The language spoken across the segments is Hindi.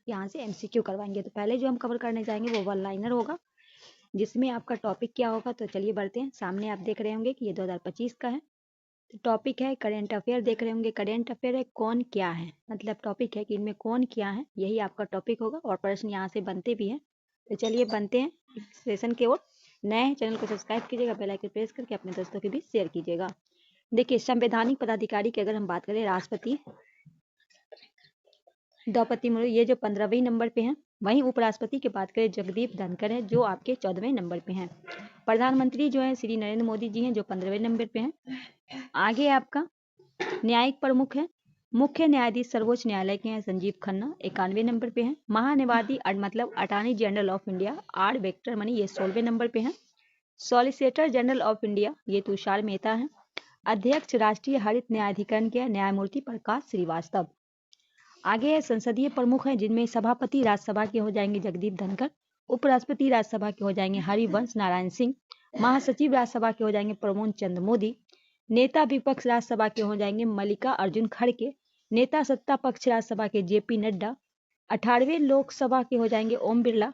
यहाँ से MCQ करवाएंगे। तो पहले जो हम कवर करने जाएंगे वो वन लाइनर होगा, जिसमें आपका टॉपिक क्या होगा। तो चलिए बढ़ते हैं। सामने आप देख रहे होंगे कि ये 2025 का है। तो टॉपिक है करेंट अफेयर, देख रहे होंगे करेंट अफेयर है कौन क्या है, मतलब टॉपिक है कि इनमें कौन क्या है, यही आपका टॉपिक होगा और प्रश्न यहाँ से बनते भी हैं। तो चलिए बनते हैं सेशन की ओर। नए हैं चैनल को सब्सक्राइब कीजिएगा, बेल आइकन प्रेस करके अपने दोस्तों के बीच शेयर कीजिएगा। देखिए संवैधानिक पदाधिकारी की अगर हम बात करें, राष्ट्रपति द्रौपदी मुर्मू, ये जो 15वें नंबर पे हैं। वहीं उपराष्ट्रपति की बात करें जगदीप धनखड़ है, जो आपके 14वें नंबर पे हैं। प्रधानमंत्री जो है श्री नरेंद्र मोदी जी हैं, जो 15वें नंबर पे हैं। आगे आपका न्यायिक प्रमुख है, मुख्य न्यायाधीश सर्वोच्च न्यायालय के हैं संजीव खन्ना, 91वें नंबर पे हैं। महान्यायवादी मतलब attorney general of India R Venkataramani, ये 16वें नंबर पे हैं। सॉलिसिटर जनरल ऑफ इंडिया ये तुषार मेहता है। अध्यक्ष राष्ट्रीय हरित न्यायाधिकरण के न्यायमूर्ति प्रकाश श्रीवास्तव। आगे संसदीय प्रमुख हैं, जिनमें सभापति राज्यसभा के हो जाएंगे जगदीप धनखड़, उपराष्ट्रपति राज्यसभा के हो जाएंगे हरिवंश नारायण सिंह, महासचिव राज्यसभा के हो जाएंगे प्रमोद चंद्र मोदी, नेता विपक्ष राज्यसभा के हो जाएंगे मल्लिका अर्जुन खड़गे, नेता सत्ता पक्ष राज्यसभा के JP नड्डा, 18वें लोकसभा के हो जाएंगे ओम बिरला,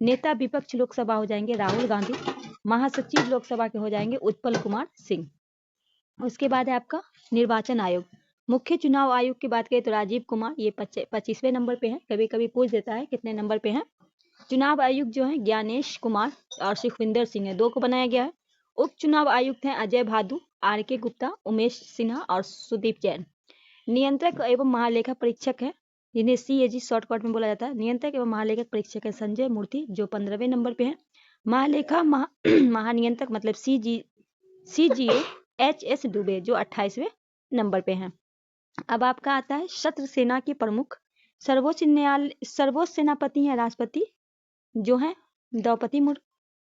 नेता विपक्ष लोकसभा हो जाएंगे राहुल गांधी, महासचिव लोकसभा के हो जाएंगे उत्पल कुमार सिंह। उसके बाद है आपका निर्वाचन आयोग। मुख्य चुनाव आयोग की बात करें तो राजीव कुमार, ये 25वें नंबर पे है। कभी कभी पूछ देता है कितने नंबर पे हैं। चुनाव आयुक्त जो है ज्ञानेश कुमार और सुखविंदर सिंह है, 2 को बनाया गया है। उप चुनाव आयुक्त हैं अजय भादु, RK गुप्ता, उमेश सिन्हा और सुदीप जैन। नियंत्रक एवं महालेखा परीक्षक है, जिन्हें CAG शॉर्टकट में बोला जाता है। नियंत्रक एवं महालेखक परीक्षक है संजय मूर्ति, जो 15वें नंबर पे है। महालेखा महानियंत्रक मतलब CGA HS दुबे, जो 28वें नंबर पे हैं। अब आपका आता है शस्त्र सेना के प्रमुख। सर्वोच्च सेनापति हैं राष्ट्रपति, जो है द्रौपदी मुर्मू।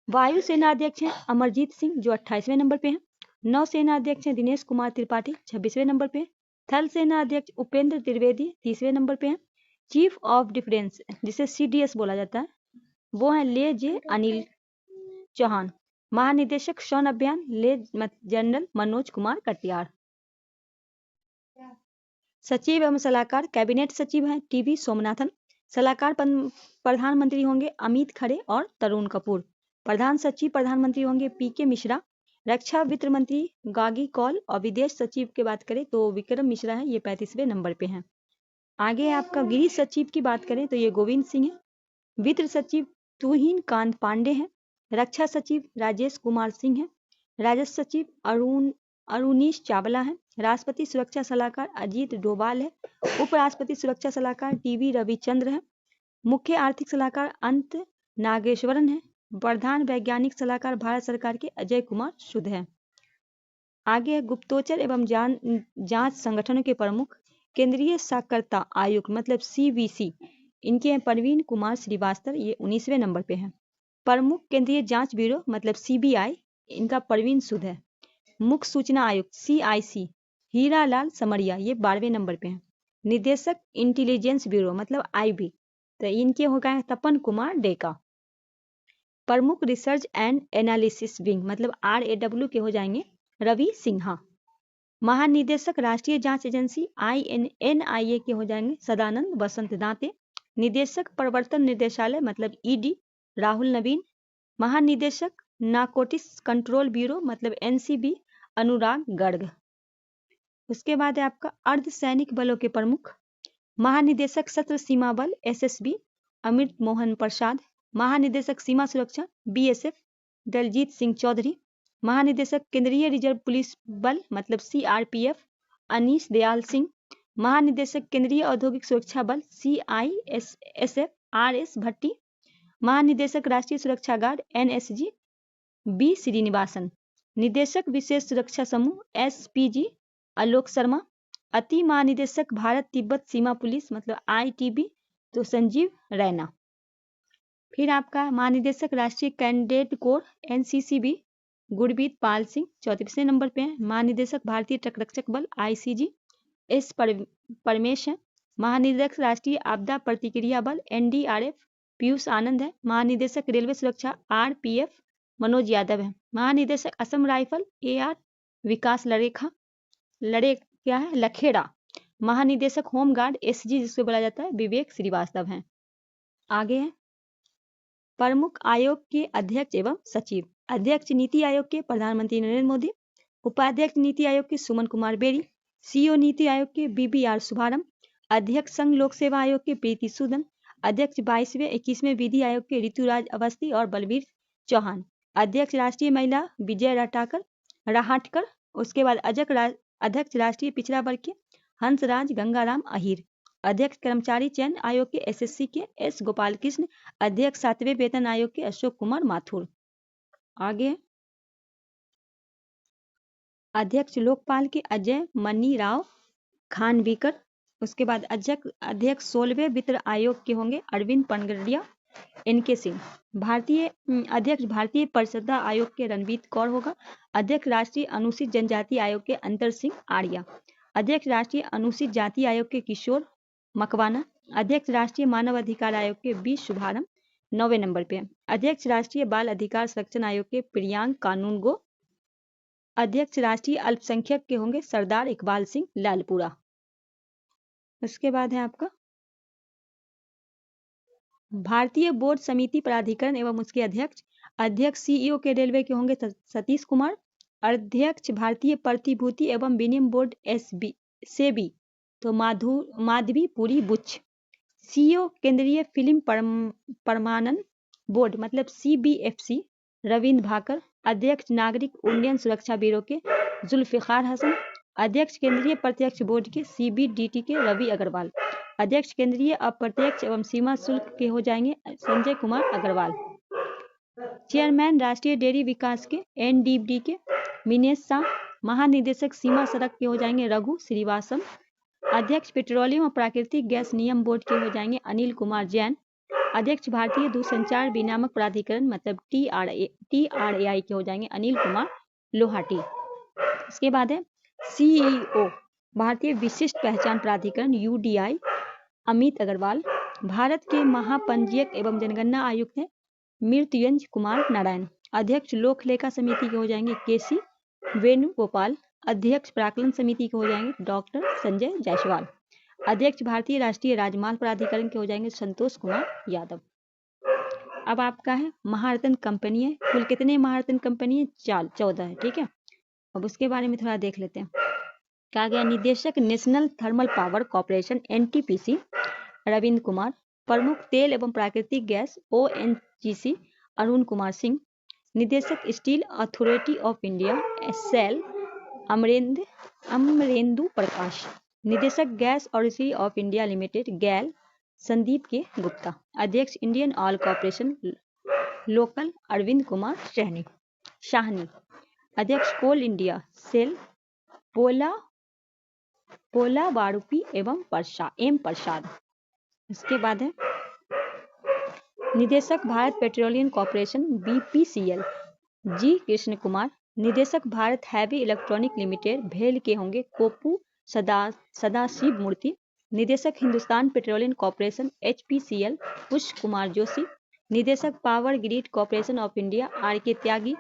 वायु सेना अध्यक्ष हैं अमरजीत सिंह, जो 28वें नंबर पे हैं। नौसेना अध्यक्ष हैं दिनेश कुमार त्रिपाठी, 26वें नंबर पे। थल सेना अध्यक्ष उपेंद्र त्रिवेदी, 30वें नंबर पे हैं। चीफ ऑफ डिफेंस, जिसे CDS बोला जाता है, वो है ले जे अनिल चौहान। महानिदेशक श्रवण अभियान ले जनरल मनोज कुमार कटियार। सचिव एवं सलाहकार कैबिनेट सचिव हैं TV सोमनाथन। सलाहकार प्रधानमंत्री होंगे अमित खरे और तरुण कपूर। प्रधान सचिव प्रधानमंत्री होंगे PK मिश्रा। रक्षा वित्त मंत्री गागी कौल और विदेश सचिव की बात करें तो विक्रम मिश्रा है, ये 35वें नंबर पे हैं। आगे आपका गृह सचिव की बात करें तो ये गोविंद सिंह है। वित्त सचिव तुहिन कांत पांडे हैं। रक्षा सचिव राजेश कुमार सिंह है। राजस्व सचिव अरुणीश चावला है। राष्ट्रपति सुरक्षा सलाहकार अजीत डोभाल है। उपराष्ट्रपति सुरक्षा सलाहकार TV रविचंद्र है। मुख्य आर्थिक सलाहकार अंत नागेश्वरन है। प्रधान वैज्ञानिक सलाहकार भारत सरकार के अजय कुमार शुद्ध है। आगे गुप्तचर एवं जांच संगठनों के प्रमुख केंद्रीय साक्षरता आयोग मतलब CBC, इनके हैं परवीन कुमार श्रीवास्तव, ये 19वें नंबर पे हैं। प्रमुख केंद्रीय जांच ब्यूरो मतलब CBI, इनका परवीन सूद है। मुख्य सूचना आयुक्त CIC हीरालाल समरिया, ये 12वें नंबर पे हैं। निदेशक इंटेलिजेंस ब्यूरो मतलब IB, तो इनके हो गए तपन कुमार डेका। प्रमुख रिसर्च एंड एनालिसिस विंग मतलब RAW के हो जाएंगे रवि सिन्हा। महानिदेशक राष्ट्रीय जांच एजेंसी NIA के हो जाएंगे सदानंद बसंत दांते। निदेशक प्रवर्तन निदेशालय मतलब ED राहुल नवीन। महानिदेशक नारकोटिक्स कंट्रोल ब्यूरो मतलब NCB अनुराग गर्ग। उसके बाद है आपका अर्धसैनिक बलों के प्रमुख। महानिदेशक सशस्त्र सीमा बल SSB अमित मोहन प्रसाद। महानिदेशक सीमा सुरक्षा BSF दलजीत सिंह चौधरी। महानिदेशक केंद्रीय रिजर्व पुलिस बल मतलब CRPF अनीश दयाल सिंह। महानिदेशक केंद्रीय औद्योगिक सुरक्षा बल CISF RS भट्टी। महानिदेशक राष्ट्रीय सुरक्षा गार्ड NSG B श्रीनिवासन। निदेशक विशेष सुरक्षा समूह SPG आलोक शर्मा। अति महानिदेशक भारत तिब्बत सीमा पुलिस मतलब ITB तो संजीव रैना। फिर आपका महानिदेशक राष्ट्रीय cadet corps NCCB गुरबीत Pal Singh, 34वें number पे हैं। महानिदेशक भारतीय तटरक्षक बल ICG S परमेश है। महानिदेशक राष्ट्रीय आपदा प्रतिक्रिया बल NDRF पीयूष आनंद है। महानिदेशक रेलवे सुरक्षा RPF मनोज यादव है। महानिदेशक असम राइफल AR विकास लखेड़ा। महानिदेशक होमगार्ड SG जिसको बोला जाता है विवेक श्रीवास्तव हैं। आगे है प्रमुख आयोग के अध्यक्ष एवं सचिव। अध्यक्ष नीति आयोग के प्रधानमंत्री नरेंद्र मोदी, उपाध्यक्ष नीति आयोग के सुमन कुमार बेरी, सीईओ नीति आयोग के BBR शुभारंभ, अध्यक्ष संघ लोक सेवा आयोग के प्रीति सूदन, अध्यक्ष 22वें 21वें विधि आयोग के ऋतुराज अवस्थी और बलवीर चौहान, अध्यक्ष राष्ट्रीय महिला विजय राहटकर, उसके बाद अध्यक्ष राष्ट्रीय पिछड़ा वर्ग के हंसराज गंगाराम अहिर, अध्यक्ष कर्मचारी चयन आयोग के SSC के S गोपाल कृष्ण, अध्यक्ष 7वें वेतन आयोग के अशोक कुमार माथुर। आगे अध्यक्ष लोकपाल के अजय मनी राव खानविकर, उसके बाद अध्यक्ष 16वें वित्त आयोग के होंगे अरविंद पनगडिया NK सिंह, अध्यक्ष भारतीय परिषदा आयोग के रणवीर कौर होगा, अध्यक्ष राष्ट्रीय अनुसूचित जनजाति आयोग के अंतर सिंह आर्या, अध्यक्ष राष्ट्रीय अनुसूचित जाति आयोग के किशोर मकवाना, अध्यक्ष राष्ट्रीय मानव अधिकार आयोग के B शुभारंभ 9वें नंबर पे, अध्यक्ष राष्ट्रीय बाल अधिकार संरक्षण आयोग के प्रियांक कानूनगो, अध्यक्ष राष्ट्रीय अल्पसंख्यक के होंगे सरदार इकबाल सिंह लालपुरा। उसके बाद है आपका भारतीय बोर्ड समिति प्राधिकरण एवं उसके अध्यक्ष CEO के रेलवे के होंगे सतीश कुमार, अध्यक्ष भारतीय प्रतिभूति एवं विनिमय बोर्ड SEBI तो माधवी पुरी बुच, CEO केंद्रीय फिल्म प्रमाणन बोर्ड मतलब CBFC रविंद्र भाकर, अध्यक्ष नागरिक उड्डयन सुरक्षा ब्यूरो के जुल्फिकार हसन, अध्यक्ष केंद्रीय प्रत्यक्ष बोर्ड के CBDT के रवि अग्रवाल, अध्यक्ष केंद्रीय अप्रत्यक्ष एवं सीमा शुल्क के हो जाएंगे संजय कुमार अग्रवाल, चेयरमैन राष्ट्रीय डेयरी विकास के NDB के मिनेश शाह, महानिदेशक सीमा सड़क के हो जाएंगे रघु श्रीवास्तव, अध्यक्ष पेट्रोलियम और प्राकृतिक गैस नियम बोर्ड के हो जाएंगे अनिल कुमार जैन, अध्यक्ष भारतीय दूरसंचार विनियामक प्राधिकरण मतलब TRAI के हो जाएंगे अनिल कुमार लोहाटी। इसके बाद है CEO भारतीय विशिष्ट पहचान प्राधिकरण UDI अमित अग्रवाल, भारत के महापंजीयक एवं जनगणना आयुक्त हैं मृत्युंजय कुमार नारायण, अध्यक्ष लोक लेखा समिति के हो जाएंगे KC वेणुगोपाल, अध्यक्ष प्राकलन समिति के हो जाएंगे डॉक्टर संजय जायसवाल, अध्यक्ष भारतीय राष्ट्रीय राजमार्ग प्राधिकरण के हो जाएंगे संतोष कुमार यादव। अब आपका है महारत्न कंपनी है, कुल कितने महारत्न कंपनी है 14 है, ठीक है। अब उसके बारे में थोड़ा देख लेते हैं। कहा गया निदेशक National Thermal Power Corporation NTPC Ravindra Kumar, प्रमुख तेल एवं प्राकृतिक गैस ONGC अरुण कुमार सिंह, निदेशक Steel Authority of India SEL Amarendu Prakash, निदेशक Gas Authority of India Limited GAL Sandeep K Gupta, अध्यक्ष Indian Oil Corporation local Arvind Kumar Sahni, अध्यक्ष कोल इंडिया सेल पोला वारुपी एवं प्रसाद। इसके बाद है निदेशक Bharat petroleum corporation BPCL G Krishna Kumar, निदेशक भारत हैवी इलेक्ट्रॉनिक लिमिटेड भेल के होंगे कोपू सदाशिव मूर्ति, निदेशक हिंदुस्तान पेट्रोलियम कॉर्पोरेशन HPCL पुष्प कुमार जोशी, निदेशक power grid corporation of India RK त्यागी,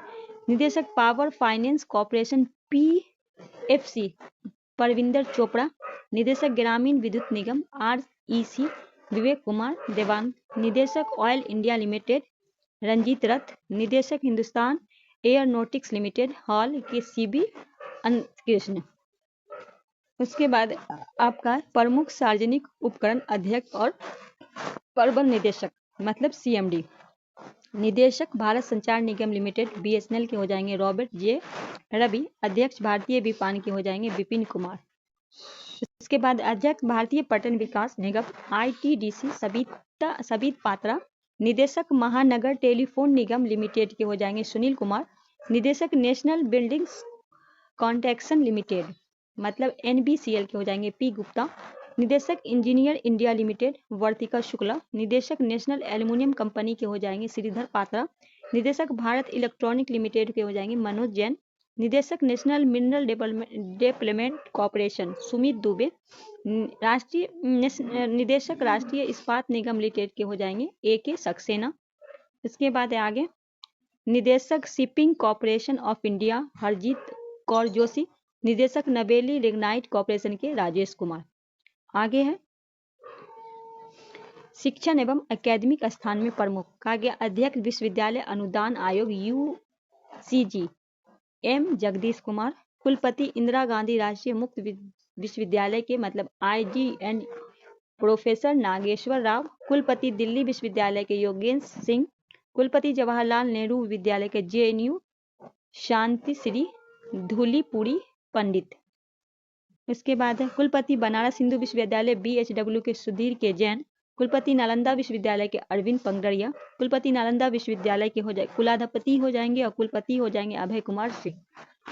निदेशक power finance corporation PFC Parvinder Chopra, निदेशक ग्रामीण विद्युत निगम REC विवेक कुमार देवांग, निदेशक ऑयल इंडिया लिमिटेड रंजीत रथ, निदेशक हिंदुस्तान एयरोनॉटिक्स लिमिटेड हॉल के CB कृष्ण। उसके बाद आपका प्रमुख सार्वजनिक उपकरण अध्यक्ष और प्रबंध निदेशक मतलब CMD, निदेशक भारत संचार निगम लिमिटेड BSNL के हो जाएंगे रॉबर्ट J रवि, अध्यक्ष भारतीय विपान के हो जाएंगे विपिन कुमार। उसके बाद अध्यक्ष भारतीय पटन विकास निगम ITDC सबित पात्रा, निदेशक महानगर टेलीफोन निगम लिमिटेड के हो जाएंगे सुनील कुमार, निदेशक नेशनल बिल्डिंग्स कॉन्ट्रैक्शन लिमिटेड मतलब NBCL के हो जाएंगे P गुप्ता, निदेशक इंजीनियर इंडिया लिमिटेड वर्तिका शुक्ला, निदेशक नेशनल एल्युमिनियम कंपनी के हो जाएंगे श्रीधर पात्रा, निदेशक भारत इलेक्ट्रॉनिक लिमिटेड के हो जाएंगे मनोज जैन, निदेशक national mineral development corporation Sumit Dubey, निदेशक राष्ट्रीय इस्पात निगम लिमिटेड के हो जाएंगे AK सक्सेना। इसके बाद आगे निदेशक shipping corporation of India Harjeet Kaur Joshi, निदेशक नवेली लिग्नाइट कॉर्पोरेशन के राजेश कुमार। आगे है शिक्षण एवं अकादमिक स्थान में प्रमुख कहा गया। अध्यक्ष विश्वविद्यालय अनुदान आयोग UCG M जगदीश कुमार। कुलपति इंदिरा गांधी राष्ट्रीय मुक्त विश्वविद्यालय के मतलब IGN प्रोफेसर नागेश्वर राव। कुलपति दिल्ली विश्वविद्यालय के योगेंद्र सिंह। कुलपति जवाहरलाल नेहरू विश्वविद्यालय के JNU शांति श्री धूलीपुरी पंडित। उसके बाद है कुलपति बनारस हिंदू विश्वविद्यालय BHW के सुधीर के जैन। कुलपति नालंदा विश्वविद्यालय के अरविंद पंगड़िया। कुलपति नालंदा विश्वविद्यालय के कुलाधिपति हो जाएंगे और कुलपति हो जाएंगे अभय कुमार सिंह।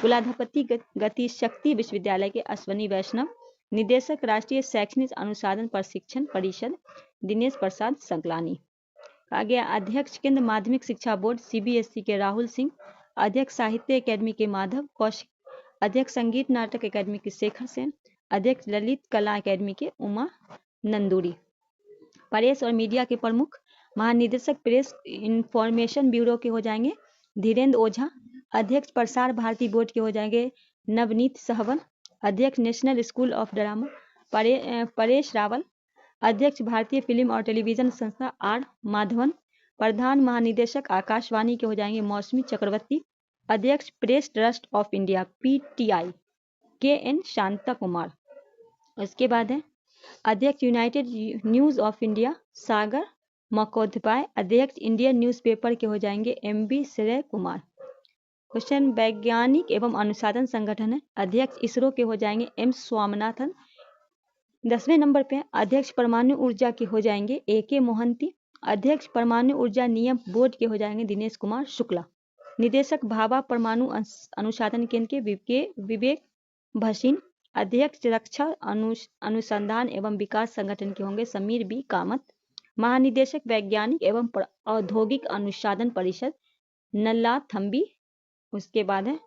कुलाधिपति गति शक्ति विश्वविद्यालय के अश्वनी वैष्णव। निदेशक राष्ट्रीय शैक्षणिक अनुसंधान प्रशिक्षण परिषद दिनेश प्रसाद संकलानी। आगे अध्यक्ष केंद्र माध्यमिक शिक्षा बोर्ड CBSE के राहुल सिंह। अध्यक्ष साहित्य अकादमी के माधव कौशिक। अध्यक्ष संगीत नाटक अकादमी के शेखर सेन। अध्यक्ष ललित कला अकादमी के उमा नंदूरी। प्रेस और मीडिया के प्रमुख महानिदेशक प्रेस इंफॉर्मेशन ब्यूरो के हो जाएंगे धीरेन्द्र ओझा। अध्यक्ष प्रसार भारती बोर्ड के हो जाएंगे नवनीत सहवन। अध्यक्ष national school of drama Paresh Rawal. अध्यक्ष भारतीय फिल्म और टेलीविजन संस्था R माधवन। प्रधान महानिदेशक आकाशवाणी के हो जाएंगे मौसमी चक्रवर्ती। अध्यक्ष press trust of India PTI KN Shanta Kumar. उसके बाद है अध्यक्ष यूनाइटेड न्यूज ऑफ इंडिया सागर मकोदपाय। अध्यक्ष इंडियन न्यूज़पेपर के हो जाएंगे MB श्रेय कुमार। क्वेश्चन वैज्ञानिक एवं अनुसंधान संगठन है। अध्यक्ष इसरो के हो जाएंगे M स्वामीनाथन। 10वें नंबर पे अध्यक्ष परमाणु ऊर्जा के हो जाएंगे AK मोहंती। अध्यक्ष परमाणु ऊर्जा नियम बोर्ड के हो जाएंगे दिनेश कुमार शुक्ला। निदेशक भाभा परमाणु अनुसंधान केंद्र के विवेक भसीन। अध्यक्ष रक्षा अनुसंधान एवं विकास संगठन के होंगे समीर B कामत। महानिदेशक वैज्ञानिक एवं औद्योगिक अनुसंधान परिषद नल्ला थम्बी। उसके बाद है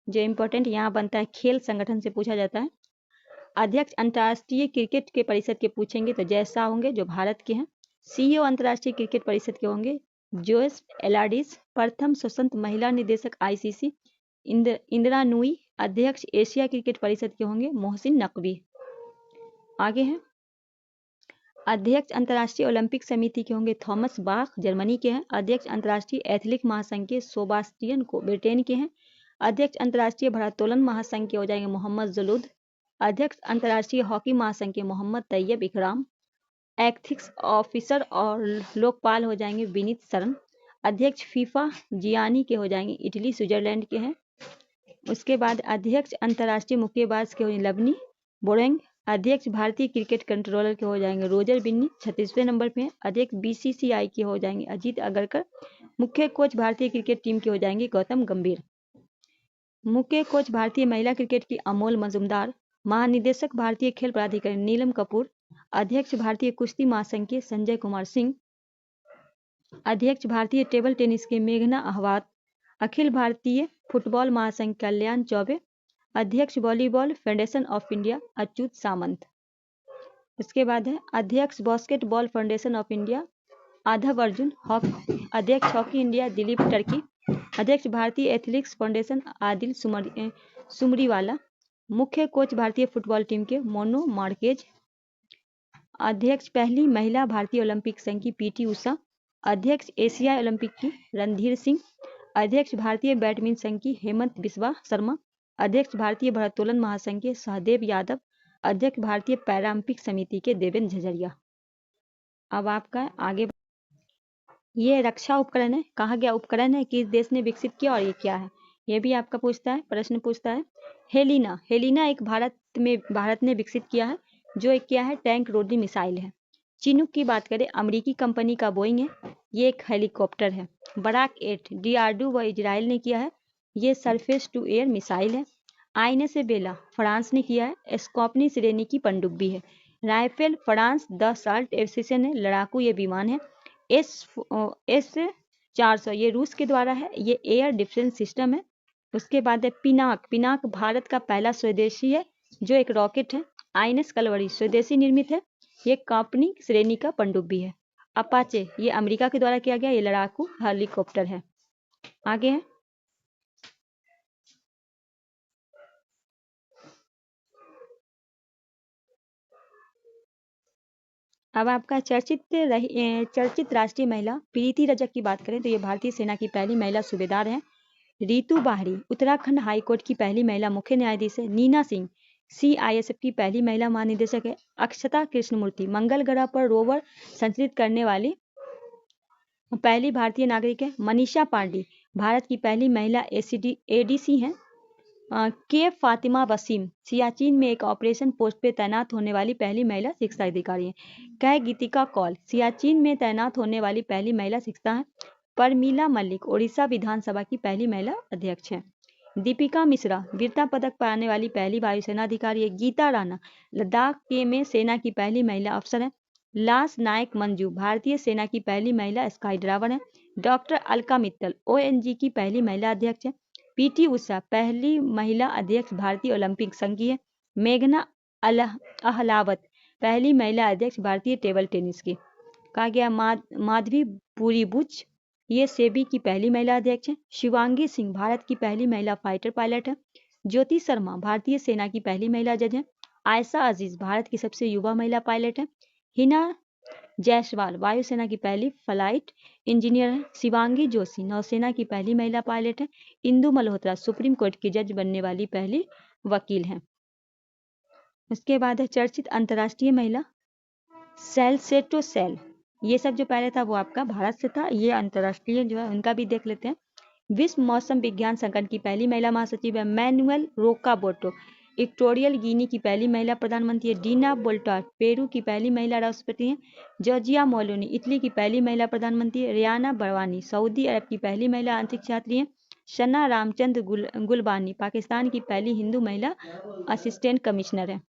जो इम्पोर्टेंट यहाँ बनता है खेल संगठन से पूछा जाता है। अध्यक्ष अंतर्राष्ट्रीय क्रिकेट के परिषद के पूछेंगे तो जैसा होंगे जो भारत के हैं। CEO अंतर्राष्ट्रीय क्रिकेट परिषद के होंगे जोएस एलाडिस। प्रथम स्वतंत्र महिला निदेशक ICC इंदिरा नूई। अध्यक्ष एशिया क्रिकेट परिषद के होंगे मोहसिन नकवी। आगे हैं अध्यक्ष अंतर्राष्ट्रीय ओलंपिक समिति के होंगे थॉमस बाख जर्मनी के हैं। अध्यक्ष अंतर्राष्ट्रीय एथलेटिक महासंघ के सोबास्टियन को ब्रिटेन के हैं। अध्यक्ष अंतर्राष्ट्रीय भारोत्तोलन महासंघ के हो जाएंगे मोहम्मद जलूद। अध्यक्ष अंतर्राष्ट्रीय हॉकी महासंघ के मोहम्मद तैयब इकराम। एथिक्स ऑफिसर और लोकपाल हो जाएंगे विनीत शरण। अध्यक्ष फीफा जियानी के हो जाएंगे इटली स्विट्जरलैंड के हैं। उसके बाद अध्यक्ष अंतर्राष्ट्रीय मुक्केबाज के हो लवनी बोरेंग। अध्यक्ष भारतीय क्रिकेट कंट्रोलर के हो जाएंगे रोजर बिन्नी 36वें नंबर पे हैं। अध्यक्ष BCCI के हो जाएंगे अजीत अगरकर। मुख्य कोच भारतीय क्रिकेट टीम के हो जाएंगे गौतम गंभीर। मुख्य कोच भारतीय महिला क्रिकेट की अमोल मजुमदार। महानिदेशक भारतीय खेल प्राधिकरण नीलम कपूर। अध्यक्ष भारतीय कुश्ती महासंघ के संजय कुमार सिंह। अध्यक्ष भारतीय टेबल टेनिस के मेघना अहवात। अखिल भारतीय फुटबॉल महासंघ कल्याण चौबे। अध्यक्ष Volleyball Federation of India Achyuta Samanta. इसके बाद है अध्यक्ष Basketball Federation of India Adhav Arjun. अध्यक्ष हॉकी इंडिया दिलीप टर्की। अध्यक्ष भारतीय एथलेटिक्स फाउंडेशन आदिल सुमरीवाला। मुख्य कोच भारतीय फुटबॉल टीम के मोनो मार्केज। अध्यक्ष पहली महिला भारतीय ओलंपिक संघ की PT उषा। अध्यक्ष एशिया ओलंपिक की रणधीर सिंह। अध्यक्ष भारतीय बैडमिंटन संघ की हेमंत बिस्वा शर्मा। अध्यक्ष भारतीय भारोत्तोलन महासंघ के सहदेव यादव। अध्यक्ष भारतीय पैरालंपिक समिति के देवेंद्र झझरिया। अब आपका आगे ये रक्षा उपकरण है। कहा गया उपकरण है किस देश ने विकसित किया और ये क्या है ये भी आपका पूछता है प्रश्न पूछता है। हेलिना एक भारत ने विकसित किया है जो एक क्या है टैंक रोधी मिसाइल है। चिनूक की बात करें अमेरिकी कंपनी का बोइंग है। ये एक हेलीकॉप्टर है। बराक 8 DRDO व इजराइल ने किया है। ये सरफेस टू एयर मिसाइल है। INS बेला फ्रांस ने किया है। स्कॉपनी श्रेणी की पनडुब्बी है। राइफल फ्रांस दसाल्ट एविएशन है। लड़ाकू ये विमान है। S-400 ये रूस के द्वारा है। ये एयर डिफेंस सिस्टम है। उसके बाद है पिनाक भारत का पहला स्वदेशी है जो एक रॉकेट है। INS कलवरी स्वदेशी निर्मित है। ये कंपनी श्रेणी का पनडुब्बी है। अपाचे ये अमेरिका के द्वारा किया गया ये लड़ाकू हेलीकॉप्टर है। आगे है अब आपका चर्चित राष्ट्रीय महिला प्रीति रजक की बात करें तो ये भारतीय सेना की पहली महिला सूबेदार हैं। रीतू बाहरी उत्तराखंड हाई कोर्ट की पहली महिला मुख्य न्यायाधीश है। नीना सिंह CISF की पहली महिला महानिदेशक है। अक्षता कृष्णमूर्ति मंगल ग्रह पर रोवर संचालित करने वाली पहली भारतीय नागरिक है। मनीषा पांडे भारत की पहली महिला ADC हैं। के फातिमा वसीम सियाचिन में एक ऑपरेशन पोस्ट पे तैनात होने वाली पहली महिला शिक्षा अधिकारी है। कै गीतिका कौल सियाचिन में तैनात होने वाली पहली महिला शिक्षा है। परमीला मल्लिक ओडिशा विधानसभा की पहली महिला अध्यक्ष है। दीपिका मिश्रा वीरता पदक पाने वाली पहली वायुसेना अधिकारी है। गीता राणा लद्दाख में सेना की पहली महिला अफसर है। लास नायक मंजू भारतीय सेना की पहली महिला स्काई ड्राइवर है। डॉक्टर अलका मित्तल ONG की पहली महिला अध्यक्ष है। PT उषा पहली महिला अध्यक्ष भारतीय ओलंपिक संघ की है। मेघना अहलावत पहली महिला अध्यक्ष भारतीय टेबल टेनिस की। कहा गया माधवी पुरी बुच ये सेबी की पहली महिला अध्यक्ष है। शिवांगी सिंह भारत की पहली महिला फाइटर पायलट है। ज्योति शर्मा भारतीय सेना की पहली महिला जज है। आयशा अजीज भारत की सबसे युवा महिला पायलट है। हिना जायसवाल वायुसेना की पहली फ्लाइट इंजीनियर है। शिवांगी जोशी नौसेना की पहली महिला पायलट है। इंदु मल्होत्रा सुप्रीम कोर्ट की जज बनने वाली पहली वकील हैं। उसके बाद है चर्चित अंतर्राष्ट्रीय महिला सेल्सेटो सेल। ये सब जो पहले था वो आपका भारत से था, ये अंतर्राष्ट्रीय जो है उनका भी देख लेते हैं। विश्व मौसम विज्ञान संगठन की पहली महिला महासचिव है। मैनुअल रोकाबोटो इक्वेटोरियल गिनी की पहली महिला प्रधानमंत्री है। डीना बोल्टार पेरू की पहली महिला राष्ट्रपति हैं। जॉर्जिया मोलोनी इटली की पहली महिला प्रधानमंत्री है। रियाना बरवानी सऊदी अरब की पहली महिला अंतरिक्ष यात्री हैं। शना रामचंद्र गुलबानी पाकिस्तान की पहली हिंदू महिला असिस्टेंट कमिश्नर है।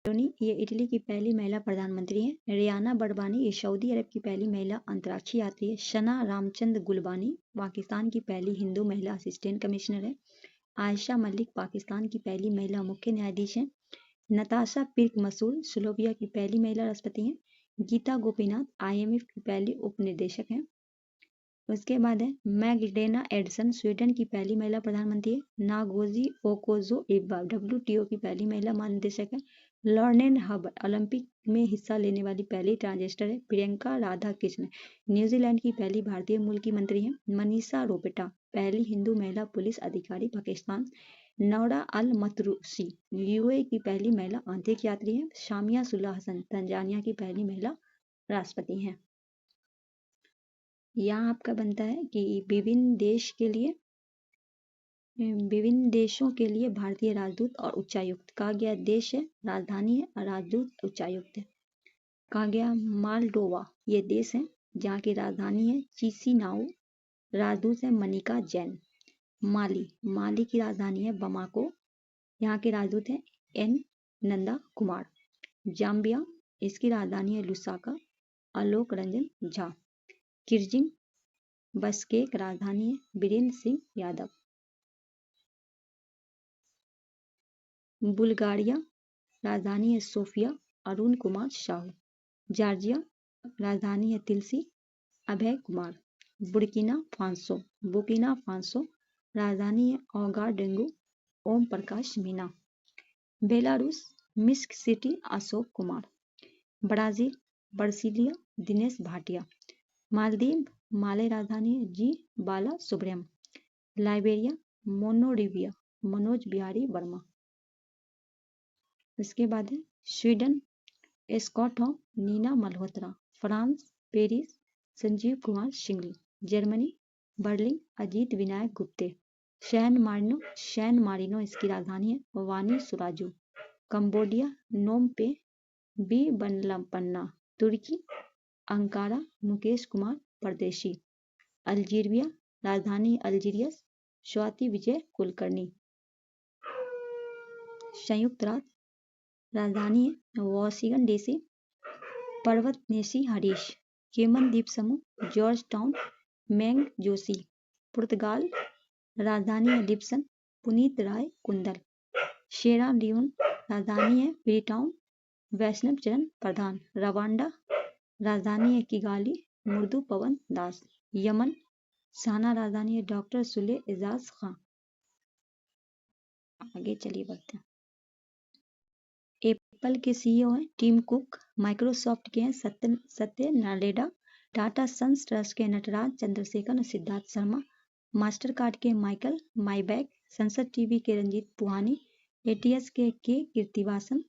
ये इटली की पहली महिला प्रधानमंत्री हैं। रियाना बरवानी ये सऊदी अरब की पहली महिला अंतरिक्ष यात्री है। शना रामचंद्र गुलबानी पाकिस्तान की पहली हिंदू महिला असिस्टेंट कमिश्नर है। आयशा मलिक पाकिस्तान की पहली महिला मुख्य न्यायाधीश हैं। नताशा पिर्क मसूर स्लोवाकिया की पहली महिला राष्ट्रपति हैं। गीता गोपीनाथ IMF की पहली उपनिदेशक हैं। उसके बाद है मैगडेना एडसन स्वीडन की पहली महिला प्रधानमंत्री है। नागोजी ओकोजो इब्बा WTO की पहली महिला महानिदेशक है। लॉरेन हब ओलंपिक में हिस्सा लेने वाली पहली ट्रांसजेंडर है। प्रियंका राधा कृष्ण न्यूजीलैंड की पहली भारतीय मूल की मंत्री हैं। मनीषा रोपेटा पहली हिंदू महिला पुलिस अधिकारी पाकिस्तान। नौरा अल मतरूसी UAE की पहली महिला अंतरिक्ष यात्री है। शामिया सुल्ला हसन तंजानिया की पहली महिला राष्ट्रपति हैं। यहाँ आपका बनता है कि विभिन्न देशों के लिए भारतीय राजदूत और उच्चायुक्त। कहा गया देश है, राजधानी है, राजदूत उच्चायुक्त है। कहा गया मालडोवा ये देश है जहाँ की राजधानी है चिसिनाउ, राजदूत है मनिका जैन। माली की राजधानी है बमाको, यहाँ के राजदूत हैं N नंदा कुमार। जाम्बिया इसकी राजधानी है Lusaka, Alok Ranjan Jha. Kyrgyz Bishkek राजधानी है बीरेंद्र सिंह यादव। बुल्गारिया राजधानी है सोफिया, अरुण कुमार साहू। जॉर्जिया राजधानी है Tbilisi, Abhay Kumar. Burkina Faso राजधानी है Ouagadougou, Om Prakash Meena. Belarus Minsk city, Ashok Kumar. Brasilia Dinesh Bhatia. Maldives Male राजधानी है G Bala Subram. Liberia Monrovia, Manoj Bihari Verma. इसके बाद है Sweden Stockholm Neena Malhotra. France Paris Sanjeev Kumar Singla. Germany Berlin Ajit Vinayak Gupte. San Marino इसकी राजधानी है वानी सुराजू। कंबोडिया नोम पे बी बनलपन्ना। तुर्की अंकारा मुकेश कुमार परदेशी। अल्जीरिया राजधानी अल्जीरियस, स्वाति विजय कुलकर्णी। संयुक्त राज्य राजधानी है वॉशिंगटन DC। पर्वतनेशी हरीश। केमन द्वीप समूह जॉर्ज टाउन मैंग जोशी। पुर्तगाल राजधानी है लिप्सन, पुनीत राय कुंदल। शेरा लियोन राजधानी है फ्रीटाउन, वैष्णव चरण प्रधान। रवांडा राजधानी है किगाली, मुर्दू पवन दास। यमन साना राजधानी है डॉक्टर सुले एजाज खां। आगे चलिए बढ़ते हैं। एप्पल के CEO हैं टिम कुक। माइक्रोसॉफ्ट के हैं सत्य नाडेला, टाटा सन्स ट्रस्ट के नटराज चंद्रशेखर और सिद्धार्थ शर्मा, मास्टर कार्ड के माइकल माइबैक, संसद टीवी के रंजीत पुहानी, एटीएस के कीर्तिवासन,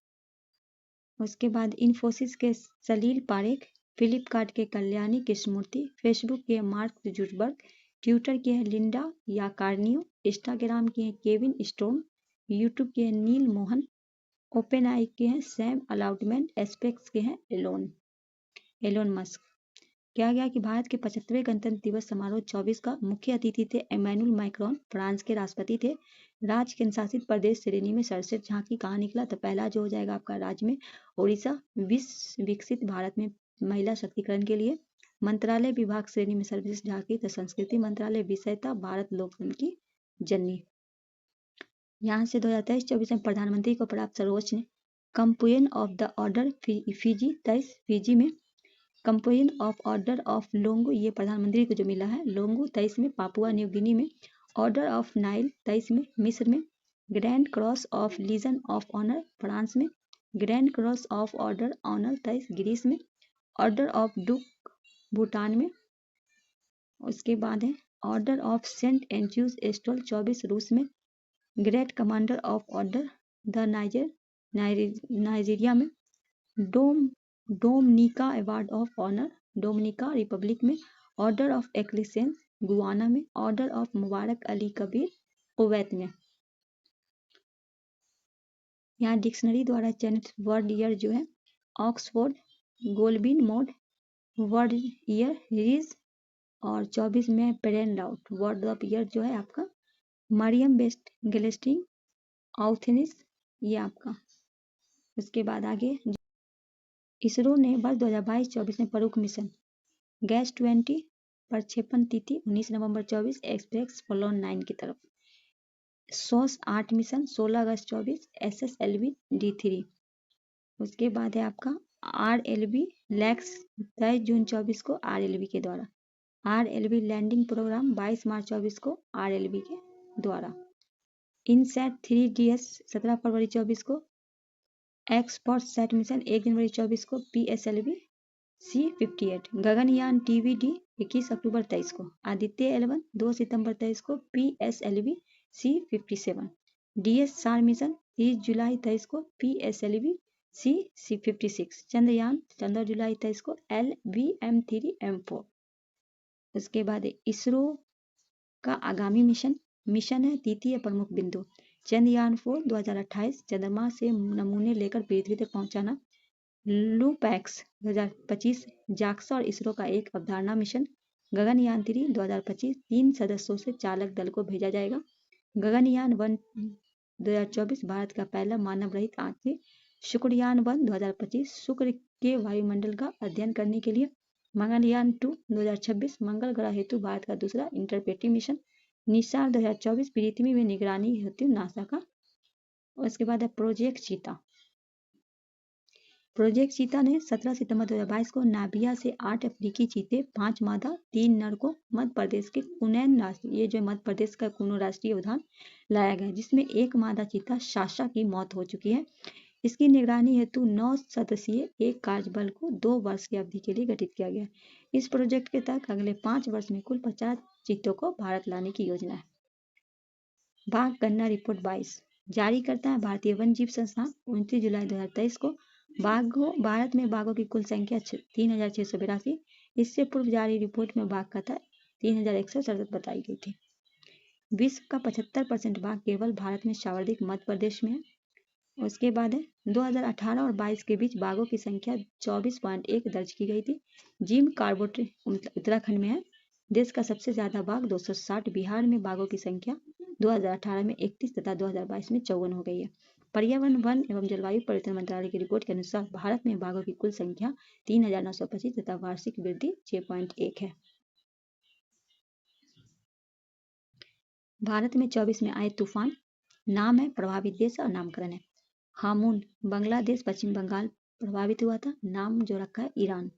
उसके बाद इन्फोसिस के सलील पारेख, फ्लिपकार्ट के कल्याणी कृष्णमूर्ति, फेसबुक के मार्क जुकरबर्ग, ट्विटर के हैं लिंडा याकारनियो, इंस्टाग्राम के हैं केविन स्टोन, यूट्यूब के हैं नील मोहन, ओपेनआई के हैं सैम अलाउटमेंट, स्पेस के हैं एलोन मस्क। क्या गया कि भारत के 75वें गणतंत्र दिवस समारोह 24 का मुख्य अतिथि थे इमैनुअल मैक्रोन, फ्रांस के राष्ट्रपति थे। राज्य केंद्रशासित प्रदेश श्रेणी में सर्वश्रेष्ठ झांकी कहाँ निकला, तो पहला जो हो जाएगा आपका राज्य में उड़ीसा। विश्व विकसित भारत में महिला शक्तिकरण के लिए मंत्रालय विभाग श्रेणी में सर्वश्रेष्ठ झांकी, तो संस्कृति मंत्रालय। विषय था भारत लोकतंत्र की जननी। यहाँ से 2023-24 में प्रधानमंत्री को प्राप्त सर्वोच्च ने composition of the order Fiji 23 Fiji में, कंपोजिशन ऑफ ऑर्डर ऑफ लोंगो ये प्रधानमंत्री को जो मिला है, लोंगो 23 में पापुआ न्यू गिनी में, ऑर्डर ऑफ नाइल 23 में मिस्र में, Grand Cross of Legion of Honour France में, Grand Cross of Order Honour 23 Greece में, ऑर्डर ऑफ डुक भूटान में। उसके बाद है ऑर्डर ऑफ सेंट एंड्रयूज एस्टोल 24 रूस में, Great Commander of Order the Nigeria में, Dominica Award of Honour Dominica Republic में, ऑर्डर ऑफ एक्सीलेंस गुआना में, Order of Mubarak Al Kabir Kuwait में। यहाँ डिक्शनरी द्वारा चयनित वर्ड ईयर जो है ऑक्सफोर्ड गोल्डबिन मोड वर्ड ईयर रीज, और 24 में पेरेन राउट वर्ड ऑफ ईयर जो है आपका मरियम बेस्ट गेलेस्टिंग आउथेनिस ये आपका। उसके बाद आगे इसरो ने वर्ष 2022-24 में प्रमुख मिशन गैस 20 प्रक्षेपण तिथि 19 नवंबर 24 एक्सप्रेस फॉलोन 9 की तरफ, सोस 8 मिशन 16 अगस्त 24 SSLV D3। उसके बाद है आपका RLV लैक्स 23 जून 24 को RLV के द्वारा, RLV लैंडिंग प्रोग्राम 22 मार्च 24 को RLV के द्वारा, इनसैट 3DS 17 फरवरी 24 को, एक्सपर्ट सैट मिशन 1 जनवरी 24 को PSLV C58, गगनयान TVD 21 अक्टूबर 23 को, आदित्य L1 2 सितंबर 23 को PSLV C57, DS SAR mission 30 जुलाई 23 को PSLV C56, चंद्रयान 15 जुलाई 23 को LVM3M4। उसके बाद इसरो का आगामी मिशन है द्वितीय प्रमुख बिंदु चंद्रयान 4 2028 चंद्रमा से नमूने लेकर पृथ्वी तक पहुंचाना, लूपैक्स 2025 जाक्सा और इसरो का एक अवधारणा मिशन, गगनयान 3 2025 3 सदस्यों से चालक दल को भेजा जाएगा, गगनयान 1 2024 भारत का पहला मानव रहित यात्री, शुक्रयान 1 2025 शुक्र के वायुमंडल का अध्ययन करने के लिए, मंगलयान 2 2026 मंगल ग्रह हेतु भारत का दूसरा इंटरप्रेटिव मिशन, निशार 2024 पृथ्वी में निगरानी हेतु नासा का। उसके बाद है प्रोजेक्ट चीता ने 17 सितंबर 2022 को नाबिया से 8 अफ्रीकी चीते 5 मादा 3 नर को मध्य प्रदेश के कुनैन ये जो मध्य प्रदेश का कुनो राष्ट्रीय उद्यान लाया गया, जिसमें एक मादा चीता शाशा की मौत हो चुकी है। इसकी निगरानी हेतु 9 सदस्यीय एक कार्यबल को 2 वर्ष की अवधि के लिए गठित किया गया। इस प्रोजेक्ट के तहत अगले 5 वर्ष में कुल 50 चीतों को भारत लाने की योजना है। बाघ गणना रिपोर्ट 22 जारी करता है भारतीय वन जीव संस्थान 29 जुलाई 2023 को। भारत में बाघों की कुल संख्या 3682। इससे पूर्व जारी रिपोर्ट में बाघ का 3167 बताई गई थी। विश्व का 75% बाघ केवल भारत में सर्वाधिक मध्य प्रदेश में है। उसके बाद है 2018 और 22 के बीच बाघों की संख्या 24.1 दर्ज की गई थी। जिम कार्बेट उत्तराखंड में है। देश का सबसे ज्यादा बाघ 260। बिहार में बाघों की संख्या 2018 में 31 तथा 2022 में 54 हो गई है। पर्यावरण वन एवं जलवायु परिवर्तन मंत्रालय की रिपोर्ट के अनुसार भारत में बाघों की कुल संख्या 3925 तथा वार्षिक वृद्धि 6.1 है। भारत में 24 में आए तूफान नाम है, प्रभावित देश और नामकरण है। हामून बांग्लादेश पश्चिम बंगाल प्रभावित हुआ था, नाम जो रखा है ईरान।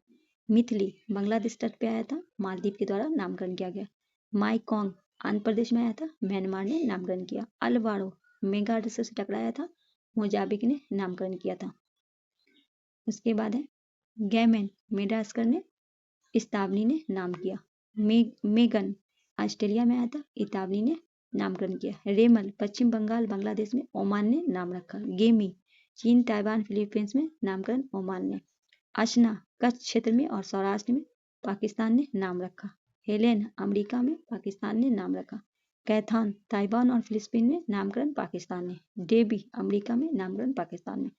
मिथली बांग्लादेश तट पे आया था, मालदीव के द्वारा नामकरण किया गया। माईकोंग आंध्र प्रदेश में आया था, म्यांमार ने नामकरण किया। अलवारो मेगाडस से टकराया था, मोजाम्बिक ने नामकरण किया था। उसके बाद है गैमन मेडागास्कर ने इतावनी ने नाम किया। मेगन ऑस्ट्रेलिया में आया था, इतावनी ने नामकरण किया। रेमल पश्चिम बंगाल बांग्लादेश में, ओमान ने नाम रखा। गेमी चीन ताइवान फिलीपींस में, नामकरण ओमान ने। अशना कच्छ क्षेत्र में और सौराष्ट्र में, पाकिस्तान ने नाम रखा। हेलेन अमेरिका में, पाकिस्तान ने नाम रखा। कैथान ताइवान और फिलीपींस में, नामकरण पाकिस्तान ने। डेबी अमेरिका में, नामकरण पाकिस्तान ने।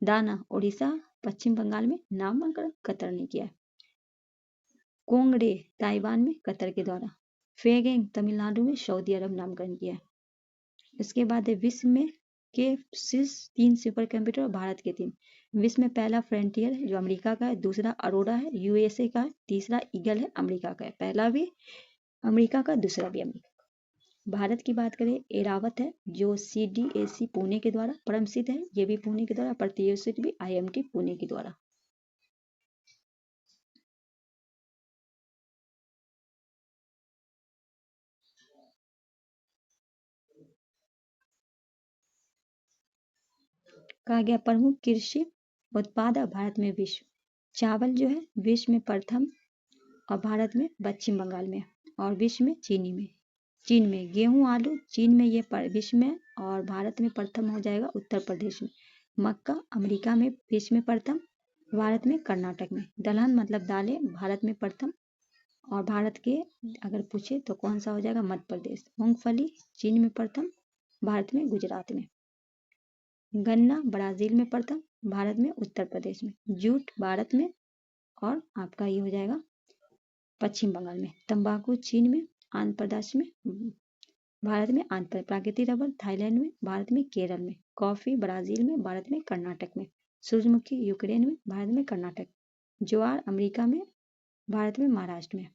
दाना ओडिशा पश्चिम बंगाल में, नामकरण कतर ने किया है। कोंगड़े ताइवान में, कतर के द्वारा। फेगेंग तमिलनाडु में, सऊदी अरब नामकरण किया है। इसके बाद है विश्व में के शीर्ष 3 सुपर कंप्यूटर और भारत के 3। विश्व में पहला फ्रंटियर है जो अमेरिका का है, दूसरा अरोरा है यूएसए का है, तीसरा ईगल है अमेरिका का है। पहला भी अमेरिका का, दूसरा भी अमेरिका का। भारत की बात करें, एरावत है जो सीडीएसी पुणे के द्वारा परम सिद्ध है, ये भी पुणे के द्वारा, प्रतिष्ठित भी आईएमटी पुणे के द्वारा। कहा गया प्रमुख कृषि उत्पाद भारत में विश्व। चावल जो है विश्व में प्रथम और भारत में पश्चिम बंगाल में, और विश्व में चीन में गेहूं आलू चीन में ये विश्व में, और भारत में प्रथम हो जाएगा उत्तर प्रदेश में। मक्का अमेरिका में विश्व में प्रथम, भारत में कर्नाटक में। दलहन मतलब दालें भारत में प्रथम, और भारत के अगर पूछे तो कौन सा हो जाएगा, मध्य प्रदेश। मूंगफली चीन में प्रथम, भारत में गुजरात में। गन्ना ब्राजील में प्रथम, भारत में उत्तर प्रदेश में। जूट भारत में, और आपका ये हो जाएगा पश्चिम बंगाल में। तंबाकू चीन में, आंध्र प्रदेश में, भारत में आंध्र प्रदेश। प्राकृतिक रबर थाईलैंड में, भारत में केरल में। कॉफी ब्राजील में, भारत में कर्नाटक में। सूरजमुखी यूक्रेन में, भारत में कर्नाटक। ज्वार अमेरिका में, भारत में महाराष्ट्र में।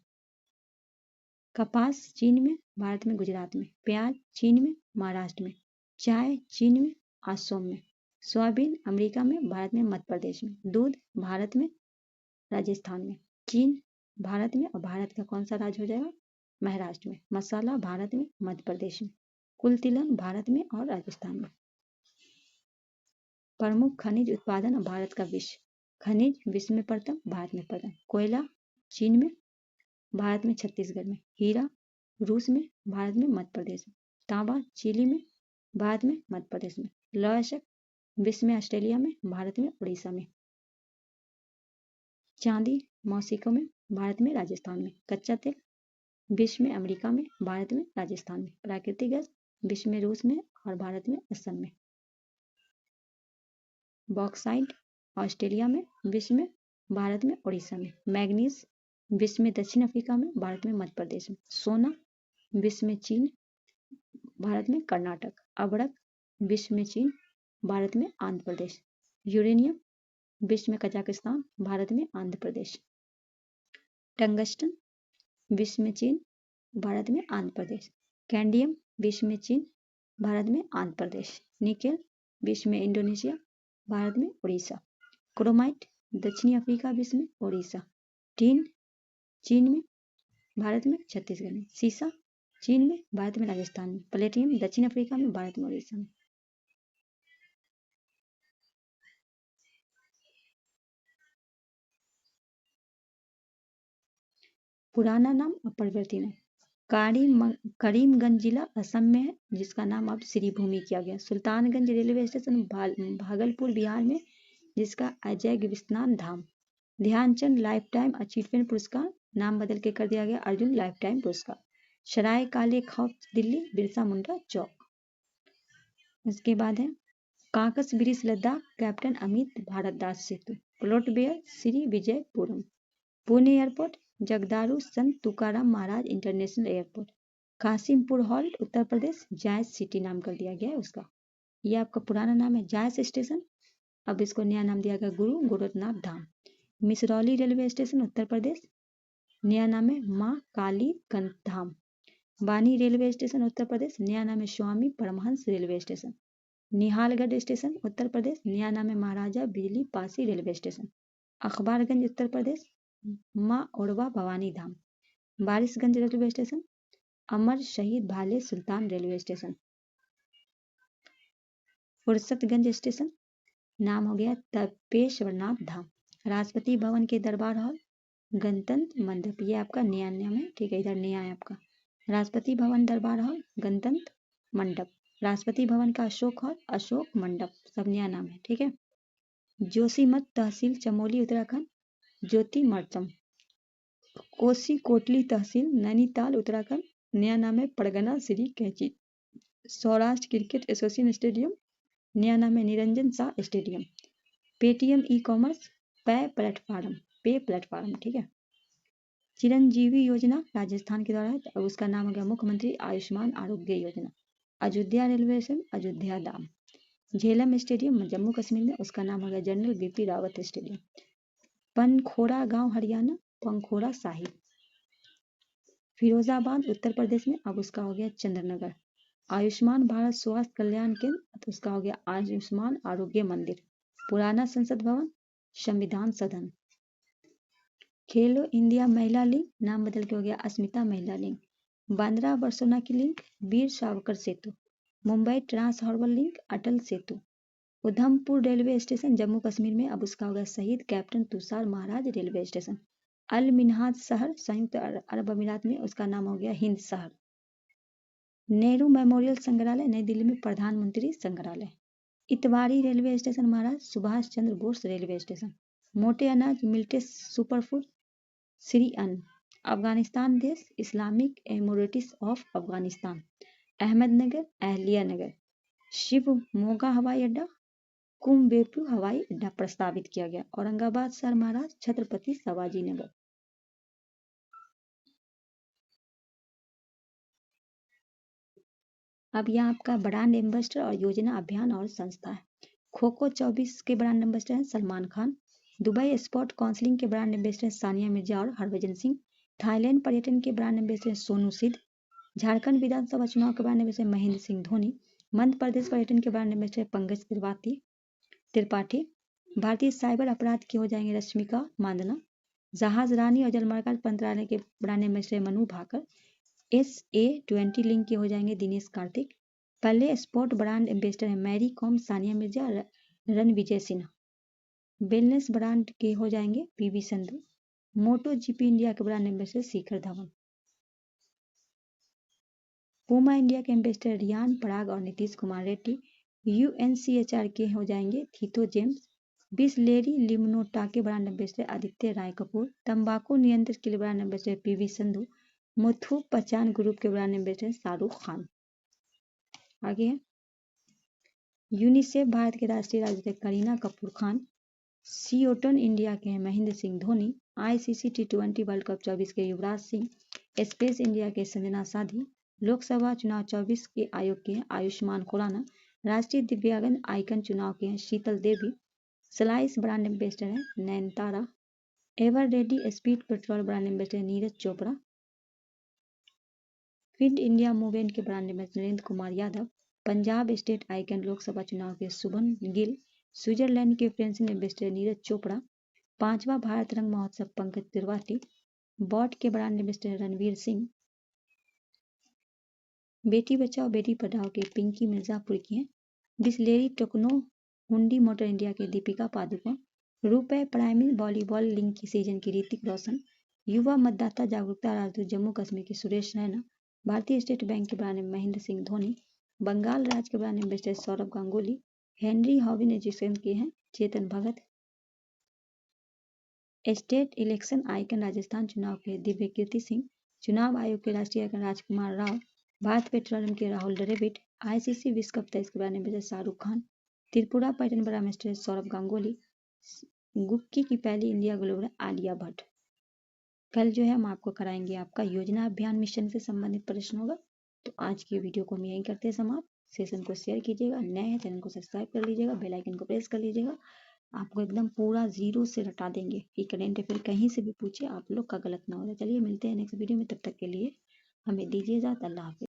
कपास चीन में, भारत में गुजरात में। प्याज चीन में, महाराष्ट्र में। चाय चीन में, असम में। सोयाबीन अमेरिका में, भारत में मध्य प्रदेश में। दूध भारत में, राजस्थान में। चीन भारत में, और भारत का कौन सा राज्य हो जाएगा, महाराष्ट्र में। मसाला भारत में, मध्य प्रदेश में। कुल तिलहन भारत में और राजस्थान में। प्रमुख खनिज उत्पादन और भारत का विश्व। खनिज विश्व में प्रथम, भारत में प्रथम। कोयला चीन में, भारत में छत्तीसगढ़ में। हीरा रूस में, भारत में मध्य प्रदेश में। तांबा चिली में, भारत में मध्य प्रदेश में। लौह अयस्क विश्व में ऑस्ट्रेलिया में, भारत में उड़ीसा में। चांदी मौसिको में, भारत में राजस्थान में। कच्चा तेल विश्व में अमेरिका में, भारत में राजस्थान में। प्राकृतिक गैस विश्व में रूस में, और भारत में असम में। बॉक्साइट ऑस्ट्रेलिया में, विश्व में भारत में उड़ीसा में। मैग्नीज विश्व में दक्षिण अफ्रीका में, भारत में मध्य प्रदेश में। सोना विश्व में चीन, भारत में कर्नाटक। अभ्रक विश्व में चीन, भारत में आंध्र प्रदेश। यूरेनियम विश्व में कजाकिस्तान, भारत में आंध्र प्रदेश। टंगस्टन विश्व में चीन, भारत में आंध्र प्रदेश। कैंडियम विश्व में चीन, भारत में आंध्र प्रदेश। निकेल विश्व में इंडोनेशिया, भारत में उड़ीसा। क्रोमाइट दक्षिणी अफ्रीका, विश्व में उड़ीसा। टीन चीन में, भारत में छत्तीसगढ़ में। सीसा चीन में, भारत में राजस्थान में। प्लेटिनियम दक्षिण अफ्रीका में, भारत में उड़ीसा में। पुराना नाम और परिवर्तित नाम। करीमगंज जिला असम में है, जिसका नाम अब श्रीभूमि किया गया। सुल्तानगंज रेलवे स्टेशन भागलपुर बिहार में, जिसका Ajay Vishwanath Dham. Dhyanchand life time achievement पुरस्कार नाम बदल के कर दिया गया अर्जुन लाइफ टाइम पुरस्कार। सराय काले खौफ दिल्ली, बिरसा मुंडा चौक। उसके बाद है Kakas bridge Ladakh, captain Amit Bharatdas Setu. Port Blair Shri Vijayapuram. Pune airport Jagadguru Sant Tukaram Maharaj International Airport. Kasimpur halt Uttar Pradesh, जायज सिटी नाम कर दिया गया है उसका। ये आपका पुराना नाम है जायज स्टेशन, अब इसको नया नाम दिया गया गुरु गोरखनाथ धाम। मिसरौली रेलवे स्टेशन उत्तर प्रदेश, नया नाम है माँ काली धाम। बानी रेलवे स्टेशन उत्तर प्रदेश, नया नाम है Swami Paramhans railway station. Nihalgarh station Uttar Pradesh, नया नाम है Maharaja Bijli Pasi railway station. Akbarganj Uttar Pradesh, Maa Udwa Bhavani Dham. Barishganj railway station, Amar Shaheed Bhale Sultan railway station. Fursatganj station नाम हो गया तपेश्वरनाथ धाम। राष्ट्रपति भवन के दरबार हॉल, गणतंत्र मंडप, ये आपका नया नाम है, ठीक है, इधर नया है आपका। राष्ट्रपति भवन दरबार हॉल, गणतंत्र मंडप। राष्ट्रपति भवन का अशोक हॉल, अशोक मंडप, सब नया नाम है, ठीक है। जोशीमठ तहसील चमोली उत्तराखंड, ज्योतिमठम। कोसी कोटली तहसील नैनीताल उत्तराखंड, नया नाम है परगना श्री कैची। सौराष्ट्र क्रिकेट एसोसिएशन स्टेडियम, नया नाम है Niranjan Shah stadium. Paytm e commerce पे प्लेटफॉर्म, ठीक है। चिरंजीवी योजना राजस्थान के द्वारा है, अब उसका नाम हो गया मुख्यमंत्री आयुष्मान आरोग्य योजना। अयोध्या रेलवे स्टेशन, अयोध्या धाम। झेलम स्टेडियम जम्मू कश्मीर में, उसका नाम हो गया जनरल बीपी रावत स्टेडियम। पनखोरा गांव हरियाणा, पंखोरा साहिब। फिरोजाबाद उत्तर प्रदेश में, अब उसका हो गया चंद्रनगर। आयुष्मान भारत स्वास्थ्य कल्याण केंद्र, तो उसका हो गया आयुष्मान आरोग्य मंदिर। पुराना संसद भवन, संविधान सदन। खेलो इंडिया महिला लिंक नाम बदल के हो गया अस्मिता महिला लिंक। बांद्रा बरसोना की लिंक वीर सावरकर सेतु। Mumbai trans harbour link Atal Setu. Udhampur railway station Jammu Kashmir में, अब उसका हो गया शहीद कैप्टन तुषार महाराज रेलवे स्टेशन। अल मिन्हाज शहर संयुक्त अरब अमीरात में, उसका नाम हो गया हिंद शहर। नेहरू मेमोरियल संग्रहालय नई दिल्ली में, Pradhanmantri Sangrahalaya. Itwari railway station Maharaj Subhash Chandra Bose railway station. मोटे अनाज मिल्टे सुपरफूड श्री अन्न। अफगानिस्तान देश Islamic Emirates of Afghanistan. Ahmednagar Ahilya Nagar. Shivamogga हवाई अड्डा कुम्बेपु हवाई अड्डा प्रस्तावित किया गया। औरंगाबाद शहर महाराज छत्रपति शिवाजी नगर। अब यहाँ आपका ब्रांड एम्बेसडर और योजना अभियान और संस्था है। खो खो 24 के ब्रांड एम्बेसडर हैं Salman Khan. Dubai sport counselling के ब्रांड एम्बेसडर सानिया मिर्जा और हरभजन सिंह। थाईलैंड पर्यटन के ब्रांड एम्बेसडर सोनू सिद्ध। झारखंड विधानसभा चुनाव के ब्रांड एम्बेसडर महेंद्र सिंह धोनी। मध्य प्रदेश पर्यटन के ब्रांड एम्बेसडर पंकज त्रिपाठी। भारतीय साइबर अपराध के हो जाएंगे रश्मिका मांदना। जहाज रानी और जलमार्ग मंत्रालय के brand ambassador Manu Bhaker. SA20 link के हो जाएंगे दिनेश कार्तिक। पहले स्पोर्ट ब्रांड एम्बेसडर है मैरी कॉम, सानिया मिर्जा, रणविजय सिन्हा। वेलनेस ब्रांड के हो जाएंगे PV Sindhu. Moto GP India के brand ambassador Shikhar Dhawan. Puma India के एम्बेसडर रियान पराग और नीतीश कुमार रेड्डी। UNCHR के हो जाएंगे थीतो जेम्स। बिसलेरी लिमनोटा के ब्रांड एम्बेसडर आदित्य राय कपूर। तंबाकू नियंत्रण के लिए brand ambassador PV Sindhu. Muthoot Pappachan group के ब्रांड एम्बेसडर शाहरुख खान। आगे है यूनिसेफ भारत के राष्ट्रीय राजदूत करीना कपूर खान। सियोटन इंडिया के हैं Mahendra Singh Dhoni. ICC T20 World Cup 24 के युवराज सिंह। स्पेस इंडिया के संजना साधी। लोकसभा चुनाव 24 के आयोग के हैं आयुष्मान खुराना। राष्ट्रीय दिव्यांगन आइकन चुनाव के हैं Sheetal Devi. Slice brand ambassador है Nayanthara. Ever ready speed petrol brand ambassador Neeraj Chopra. Fit India Movement के brand ambassador Narendra Kumar Yadav. Punjab state icon Lok Sabha चुनाव के शुभन गिल। स्विट्जरलैंड के फ्रेंसिन एम्बेसडर नीरज चोपड़ा। 5वां भारत रंग महोत्सव पंकज त्रिपाठी। बॉट के ब्रांड एम्बेसडर रणवीर सिंह। बेटी बचाओ बेटी पढ़ाओ के पिंकी मिर्जापुर की हैं। बिसलेरी टोकनो हुंडी मोटर इंडिया के दीपिका पादुकोण। रुपए प्राइमरी वॉलीबॉल लीग की सीजन की ऋतिक रोशन। युवा मतदाता जागरूकता राजदूत जम्मू कश्मीर के सुरेश रैना। भारतीय स्टेट बैंक के ब्रांड महेंद्र सिंह धोनी। बंगाल राज्य के brand ambassador Sourav Ganguly. Henry Harvin Education के हैं Chetan Bhagat. State election icon Rajasthan चुनाव के दिव्य कीर्ति सिंह। चुनाव आयोग के राष्ट्रीय आइकन राजकुमार राव। भारत पेट्रोलियम के राहुल द्रविड़। ICC विश्व कप 23 के ब्रांड एम्बेसडर शाहरुख खान। त्रिपुरा पर्यटन ब्रांड एम्बेसडर सौरभ गांगुली। गुक्की की पहली इंडिया ग्लोबल आलिया भट्ट। कल जो है हम आपको कराएंगे आपका योजना अभियान मिशन से संबंधित प्रश्न होगा। तो आज की वीडियो को हम यहीं करते हैं समाप्त। सेशन को शेयर कीजिएगा, नए हैं चैनल को सब्सक्राइब कर लीजिएगा, बेल आइकन को प्रेस कर लीजिएगा। आपको एकदम पूरा जीरो से रटा देंगे कि करेंट अफेयर कहीं से भी पूछे आप लोग का गलत ना हो जाए। चलिए मिलते हैं नेक्स्ट वीडियो में, तब तक के लिए हमें दीजिए इजाज़त। अल्लाह हाफिज़।